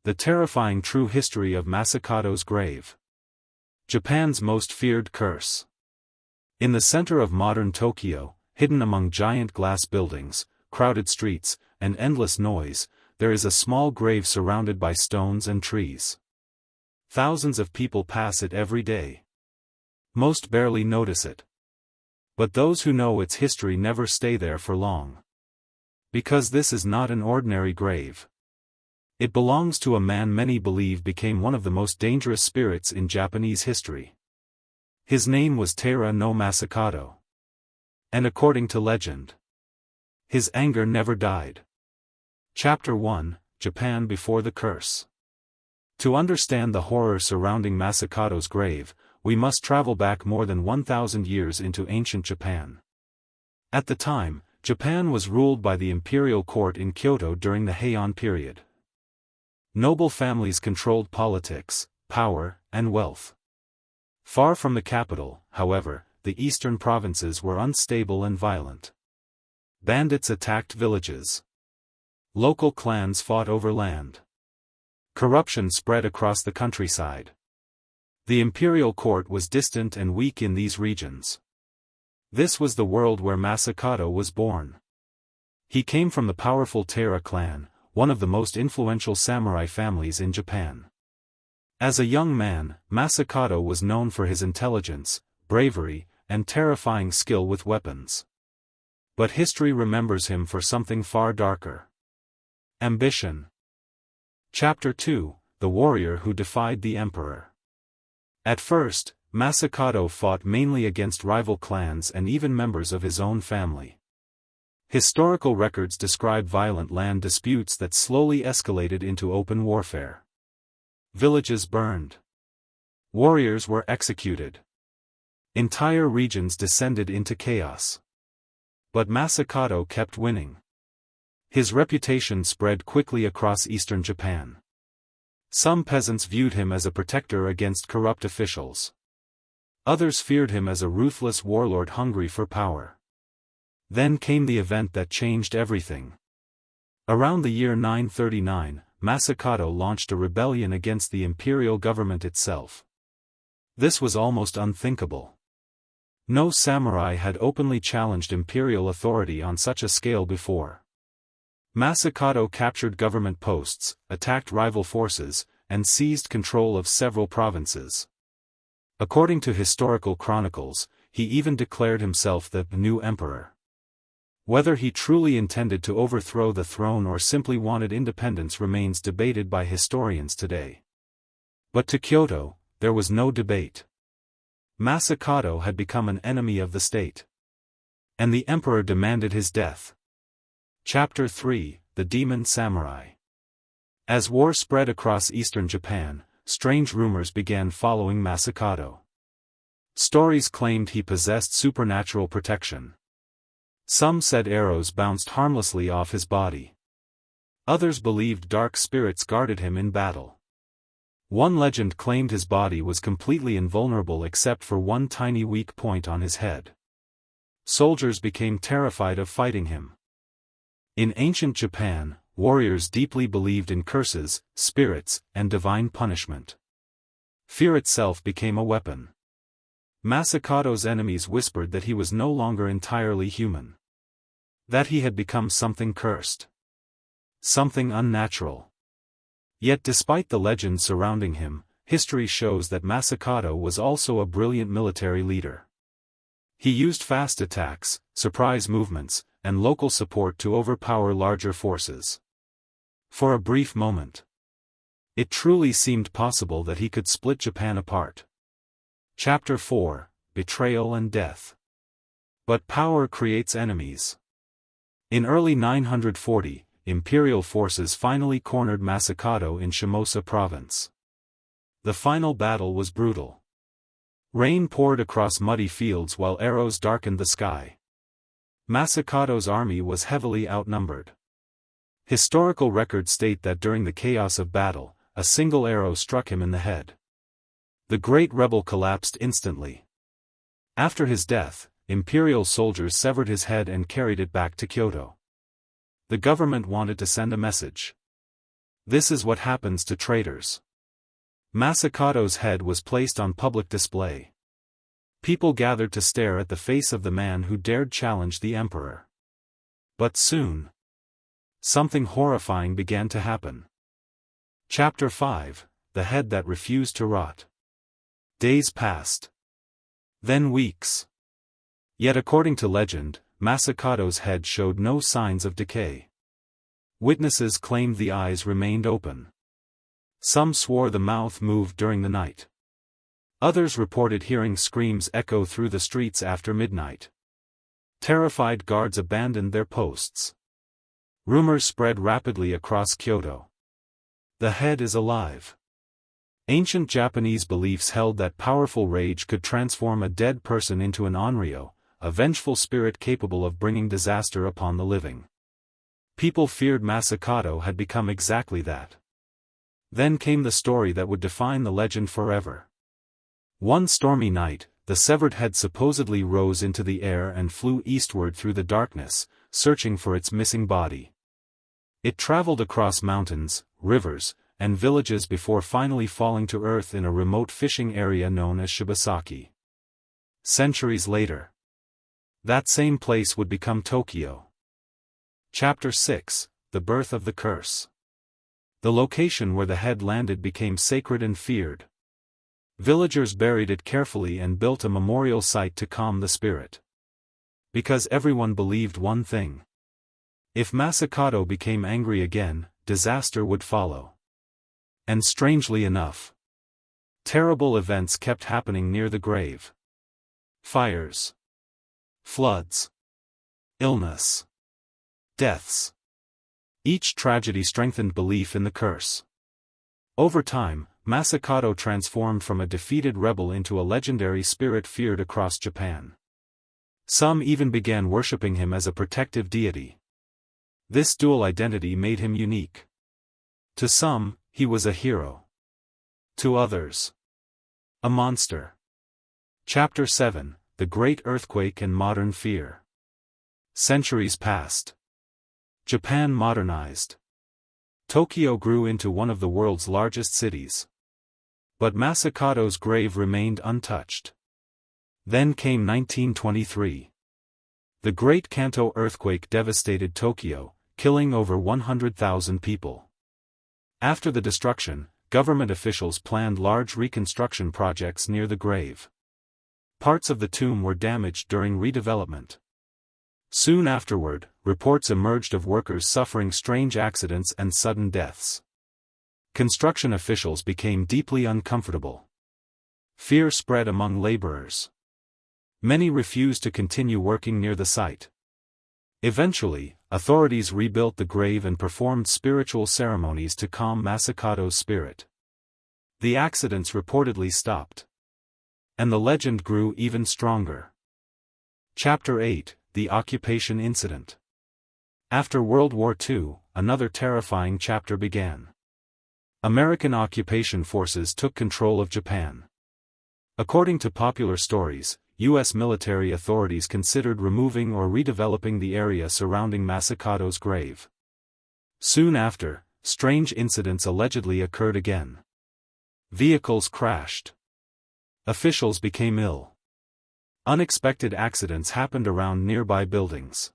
The terrifying true history of Masakado's grave. Japan's most feared curse. In the center of modern Tokyo, hidden among giant glass buildings, crowded streets, and endless noise, there is a small grave surrounded by stones and trees. Thousands of people pass it every day. Most barely notice it. But those who know its history never stay there for long. Because this is not an ordinary grave. It belongs to a man many believe became one of the most dangerous spirits in Japanese history. His name was Taira no Masakado. And according to legend, his anger never died. Chapter 1, Japan Before the Curse. To understand the horror surrounding Masakado's grave, we must travel back more than 1,000 years into ancient Japan. At the time, Japan was ruled by the imperial court in Kyoto during the Heian period. Noble families controlled politics, power, and wealth. Far from the capital, however, the eastern provinces were unstable and violent. Bandits attacked villages. Local clans fought over land. Corruption spread across the countryside. The imperial court was distant and weak in these regions. This was the world where Masakado was born. He came from the powerful Taira clan, one of the most influential samurai families in Japan. As a young man, Masakado was known for his intelligence, bravery, and terrifying skill with weapons. But history remembers him for something far darker. Ambition. Chapter 2, The Warrior Who Defied the Emperor. At first, Masakado fought mainly against rival clans and even members of his own family. Historical records describe violent land disputes that slowly escalated into open warfare. Villages burned. Warriors were executed. Entire regions descended into chaos. But Masakado kept winning. His reputation spread quickly across eastern Japan. Some peasants viewed him as a protector against corrupt officials. Others feared him as a ruthless warlord hungry for power. Then came the event that changed everything. Around the year 939, Masakado launched a rebellion against the imperial government itself. This was almost unthinkable. No samurai had openly challenged imperial authority on such a scale before. Masakado captured government posts, attacked rival forces, and seized control of several provinces. According to historical chronicles, he even declared himself the new emperor. Whether he truly intended to overthrow the throne or simply wanted independence remains debated by historians today. But to Kyoto, there was no debate. Masakado had become an enemy of the state. And the emperor demanded his death. Chapter 3, The Demon Samurai. As war spread across eastern Japan, strange rumors began following Masakado. Stories claimed he possessed supernatural protection. Some said arrows bounced harmlessly off his body. Others believed dark spirits guarded him in battle. One legend claimed his body was completely invulnerable except for one tiny weak point on his head. Soldiers became terrified of fighting him. In ancient Japan, warriors deeply believed in curses, spirits, and divine punishment. Fear itself became a weapon. Masakado's enemies whispered that he was no longer entirely human. That he had become something cursed. Something unnatural. Yet despite the legend surrounding him, history shows that Masakado was also a brilliant military leader. He used fast attacks, surprise movements, and local support to overpower larger forces. For a brief moment, it truly seemed possible that he could split Japan apart. Chapter 4, Betrayal and Death. But power creates enemies. In early 940, imperial forces finally cornered Masakado in Shimosa province. The final battle was brutal. Rain poured across muddy fields while arrows darkened the sky. Masakado's army was heavily outnumbered. Historical records state that during the chaos of battle, a single arrow struck him in the head. The great rebel collapsed instantly. After his death, imperial soldiers severed his head and carried it back to Kyoto. The government wanted to send a message. This is what happens to traitors. Masakado's head was placed on public display. People gathered to stare at the face of the man who dared challenge the emperor. But soon, something horrifying began to happen. Chapter 5: The Head That Refused to Rot. Days passed. Then weeks. Yet according to legend, Masakado's head showed no signs of decay. Witnesses claimed the eyes remained open. Some swore the mouth moved during the night. Others reported hearing screams echo through the streets after midnight. Terrified guards abandoned their posts. Rumors spread rapidly across Kyoto. The head is alive. Ancient Japanese beliefs held that powerful rage could transform a dead person into an onryo, a vengeful spirit capable of bringing disaster upon the living. People feared Masakado had become exactly that. Then came the story that would define the legend forever. One stormy night, the severed head supposedly rose into the air and flew eastward through the darkness, searching for its missing body. It traveled across mountains, rivers, and villages before finally falling to earth in a remote fishing area known as Shibasaki. Centuries later, that same place would become Tokyo. Chapter 6: The Birth of the Curse. The location where the head landed became sacred and feared. Villagers buried it carefully and built a memorial site to calm the spirit. Because everyone believed one thing. If Masakado became angry again, disaster would follow. And strangely enough, terrible events kept happening near the grave. Fires, floods, illness, deaths. Each tragedy strengthened belief in the curse. Over time, Masakado transformed from a defeated rebel into a legendary spirit feared across Japan. Some even began worshipping him as a protective deity. This dual identity made him unique. To some, he was a hero. To others, a monster. Chapter 7: The Great Earthquake and Modern Fear. Centuries passed. Japan modernized. Tokyo grew into one of the world's largest cities. But Masakado's grave remained untouched. Then came 1923. The Great Kanto earthquake devastated Tokyo, killing over 100,000 people. After the destruction, government officials planned large reconstruction projects near the grave. Parts of the tomb were damaged during redevelopment. Soon afterward, reports emerged of workers suffering strange accidents and sudden deaths. Construction officials became deeply uncomfortable. Fear spread among laborers. Many refused to continue working near the site. Eventually, authorities rebuilt the grave and performed spiritual ceremonies to calm Masakado's spirit. The accidents reportedly stopped. And the legend grew even stronger. Chapter 8: The Occupation Incident. After World War II, another terrifying chapter began. American occupation forces took control of Japan. According to popular stories, U.S. military authorities considered removing or redeveloping the area surrounding Masakado's grave. Soon after, strange incidents allegedly occurred again. Vehicles crashed. Officials became ill. Unexpected accidents happened around nearby buildings.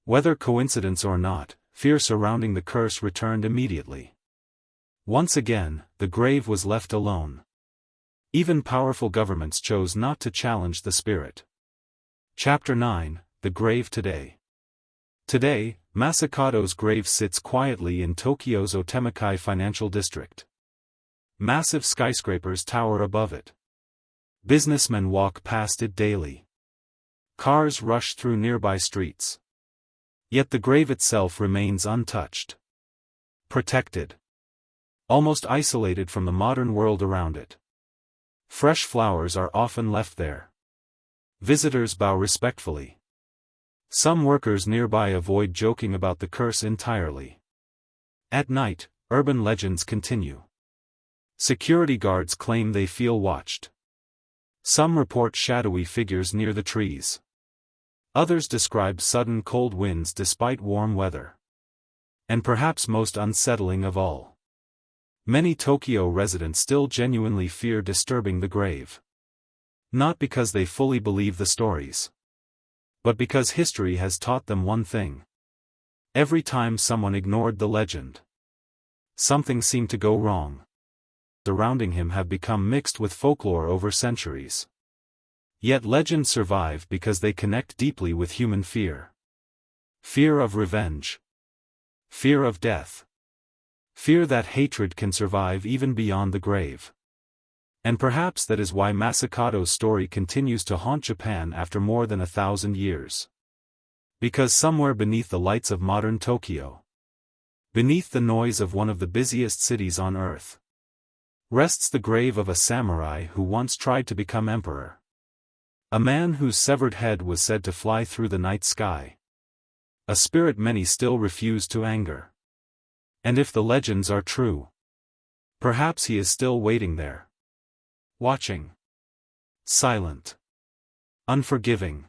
Whether coincidence or not, fear surrounding the curse returned immediately. Once again, the grave was left alone. Even powerful governments chose not to challenge the spirit. Chapter 9: The Grave Today. Today, Masakado's grave sits quietly in Tokyo's Otemakai financial district. Massive skyscrapers tower above it. Businessmen walk past it daily. Cars rush through nearby streets. Yet the grave itself remains untouched. Protected. Almost isolated from the modern world around it. Fresh flowers are often left there. Visitors bow respectfully. Some workers nearby avoid joking about the curse entirely. At night, urban legends continue. Security guards claim they feel watched. Some report shadowy figures near the trees. Others describe sudden cold winds despite warm weather. And perhaps most unsettling of all, many Tokyo residents still genuinely fear disturbing the grave. Not because they fully believe the stories, but because history has taught them one thing. Every time someone ignored the legend, something seemed to go wrong. Surrounding him have become mixed with folklore over centuries. Yet legends survive because they connect deeply with human fear. Fear of revenge. Fear of death. Fear that hatred can survive even beyond the grave. And perhaps that is why Masakado's story continues to haunt Japan after more than 1,000 years. Because somewhere beneath the lights of modern Tokyo, beneath the noise of one of the busiest cities on earth, rests the grave of a samurai who once tried to become emperor. A man whose severed head was said to fly through the night sky. A spirit many still refuse to anger. And if the legends are true, perhaps he is still waiting there. Watching. Silent. Unforgiving.